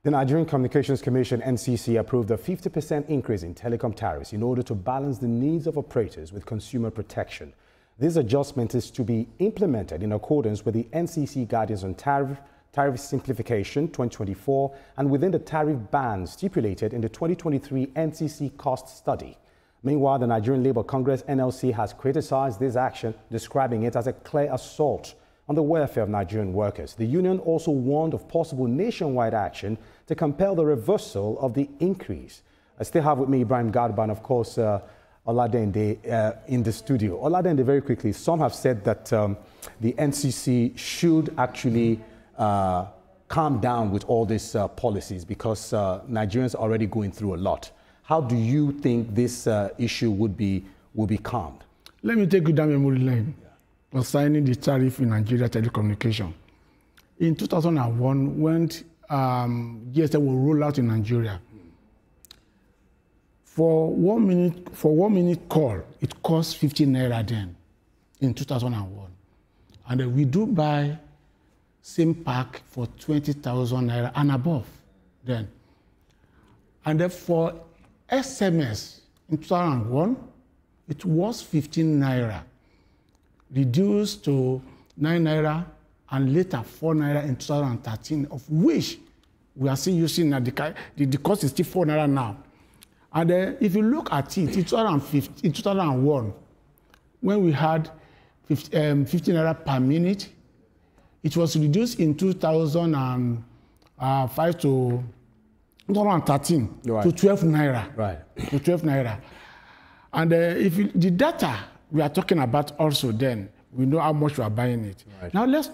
The Nigerian Communications Commission, NCC, approved a 50% increase in telecom tariffs in order to balance the needs of operators with consumer protection. This adjustment is to be implemented in accordance with the NCC Guidance on Tariff Simplification 2024 and within the tariff band stipulated in the 2023 NCC cost study. Meanwhile, the Nigerian Labour Congress, NLC, has criticized this action, describing it as a clear assault on the welfare of Nigerian workers. The union also warned of possible nationwide action to compel the reversal of the increase. I still have with me Ibrahim Garba and, of course, Oladende in the studio. Oladende, very quickly, some have said that the NCC should actually calm down with all these policies because Nigerians are already going through a lot. How do you think this issue will be calmed? Let me take you down memory lane for signing the tariff in Nigeria telecommunication. In 2001, when GSM will roll out in Nigeria, for 1 minute call, it cost 15 naira then in 2001. And we do buy same pack for 20,000 naira and above then. And then for SMS in 2001, it was 15 naira, reduced to 9 naira and later 4 naira in 2013, of which we are still using now. The cost is still 4 naira now. And if you look at it, in 2001, when we had 15 naira per minute, it was reduced in 2005 to 2013 to 12 naira. Right. To 12 naira. And the data we are talking about also then, we know how much we are buying it. Right. Now let's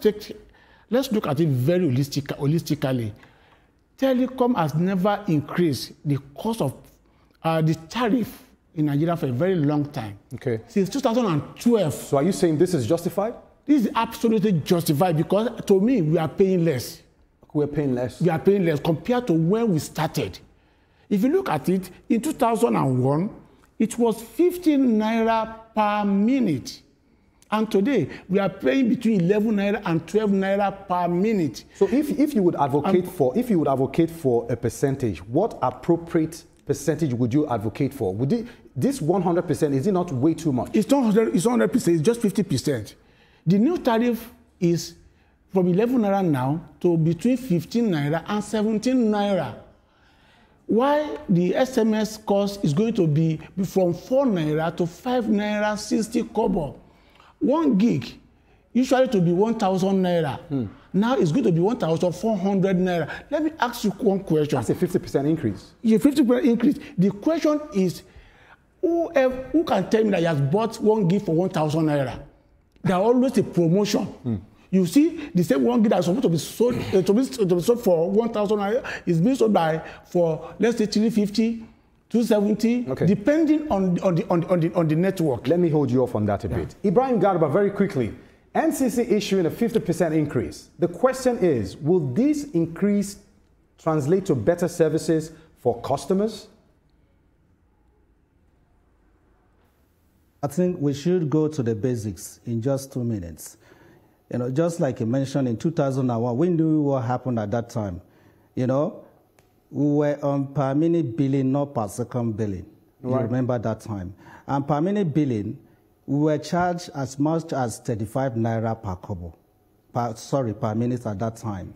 look at it very holistically. Telecom has never increased the cost of the tariff in Nigeria for a very long time. Okay. Since 2012. So are you saying this is justified? This is absolutely justified because to me, we are paying less. We're paying less? We are paying less compared to when we started. If you look at it, in 2001, it was 15 naira per minute. And today, we are paying between 11 naira and 12 naira per minute. So if you would advocate for a percentage, what appropriate percentage would you advocate for? Would this 100%, is it not way too much? It's not 100%, it's just 50%. The new tariff is from 11 naira now to between 15 naira and 17 naira. Why the SMS cost is going to be from 4 naira to 5 naira 60 kobo. 1 gig usually to be 1,000 naira. Now it's going to be 1,400 naira. Let me ask you one question. That's a 50% increase. It's a 50% increase. The question is, who can tell me that he has bought 1 gig for 1,000 naira? There are always a promotion. You see, the same 1 gig that is supposed to be sold, for 1,000 naira is being sold for let's say 350, 270, okay, depending on the network. Let me hold you off on that a bit. Ibrahim Garba, very quickly. NCC issuing a 50% increase. The question is, will this increase translate to better services for customers? I think we should go to the basics in just 2 minutes. You know, just like you mentioned in 2001, we knew what happened at that time. You know, we were on per minute billing, not per second billing. Right. You remember that time. And per minute billing, we were charged as much as 35 naira per kobo, per minute at that time.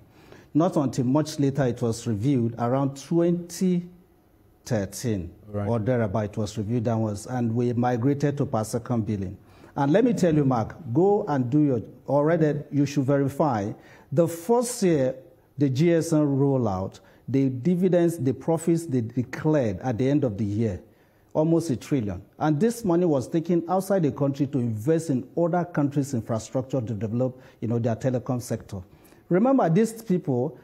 Not until much later it was reviewed, around 2013 or thereabout, it was reviewed downwards, and we migrated to per second billing. And let me tell you, Mark, go and do your, already you should verify, the first year the GSM rollout, the dividends, the profits they declared at the end of the year, almost $1 trillion. And this money was taken outside the country to invest in other countries' infrastructure to develop, you know, their telecom sector. Remember, these people,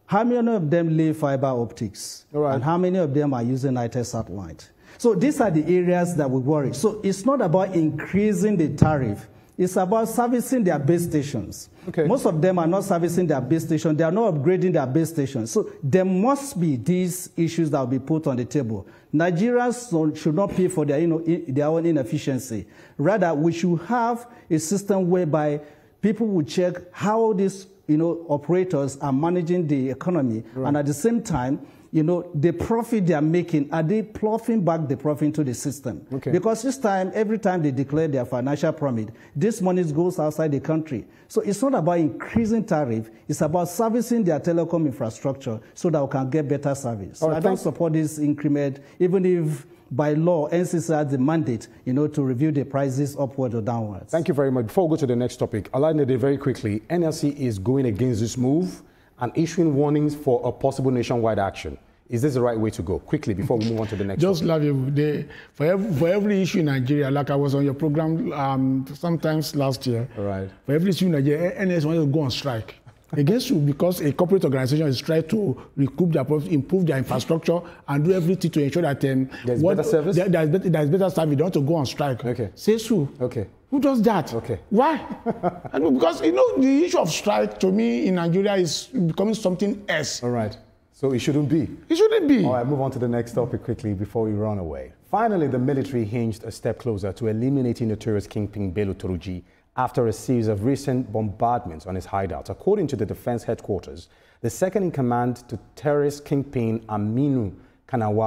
how many of them lay fiber optics? And how many of them are using IT satellite? So these are the areas that we worry. So it's not about increasing the tariff. It's about servicing their base stations. Okay. Most of them are not servicing their base station. They are not upgrading their base stations. So there must be these issues that will be put on the table. Nigerians should not pay for their, their own inefficiency. Rather, we should have a system whereby people will check how this operators are managing the economy, and at the same time, the profit they are making, are they ploughing back the profit into the system? Okay. Because this time, every time they declare their financial pyramid, this money goes outside the country. So it's not about increasing tariff, it's about servicing their telecom infrastructure so that we can get better service. So I don't support this increment, even if by law, NCC has the mandate, to review the prices upward or downwards. Thank you very much. Before we go to the next topic, Alainede, very quickly, NLC is going against this move and issuing warnings for a possible nationwide action. Is this the right way to go? Quickly, before we move on to the next Just topic. for every issue in Nigeria, like I was on your program sometimes last year, right. For every issue in Nigeria, NLC wanted to go on strike against you because a corporate organization is trying to recoup their profits, improve their infrastructure, and do everything to ensure that there's better service? There's better service. They want to go on strike. Okay. Say so. Okay. Who does that? Okay. Why? Because, the issue of strike, to me, in Nigeria is becoming something else. All right. So it shouldn't be. It shouldn't be. All right, move on to the next topic quickly before we run away. Finally, the military hinged a step closer to eliminating notorious kingpin Bello Turji after a series of recent bombardments on his hideout. According to the defense headquarters, the second in command to terrorist kingpin Aminu Kanawa